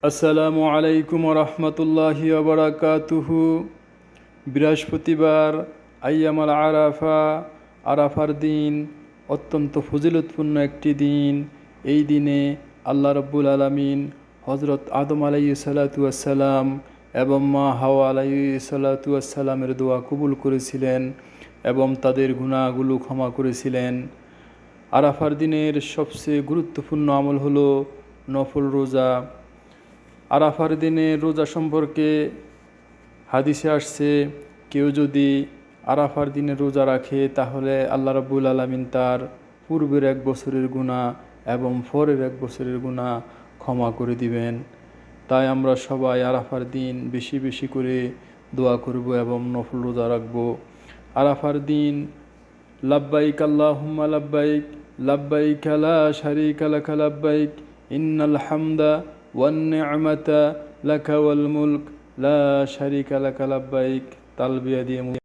আসসালামু আলাইকুম রহমতুল্লাহি বারাকাতুহু। বৃহস্পতিবার আইয়ামাল আরাফা, আরাফার দিন অত্যন্ত ফজিলতপূর্ণ একটি দিন। এই দিনে আল্লাহ রব্বুল আলামিন হজরত আদম আলাইহিসসালাম এবং মা হাওয়া আলাইহিসসালামের দোয়া কবুল করেছিলেন এবং তাদের গুনাহগুলো ক্ষমা করেছিলেন। আরাফার দিনের সবচেয়ে গুরুত্বপূর্ণ আমল হলো নফল রোজা। আরাফার দিনে রোজা সম্পর্কে হাদিসে আসছে, কেউ যদি আরাফার দিনে রোজা রাখে তাহলে আল্লাহ রাব্বুল আলামিন তার পূর্বের 1 বছরের গুনাহ এবং পরের 1 বছরের গুনাহ ক্ষমা করে দিবেন। তাই আমরা সবাই আরাফার দিন বেশি বেশি করে দোয়া করব এবং নফল রোজা রাখব। আরাফার দিন লাব্বাইক আল্লাহুম্মা লাব্বাইক, লাব্বাইক লা শারীকা লাকা লাব্বাইক, ইন্নাল হামদা ওয়ান নি'মাতা লাকা ওয়াল মুলক লা শারীকা লাকা লাব্বাইক তালবিয়া দিয়ে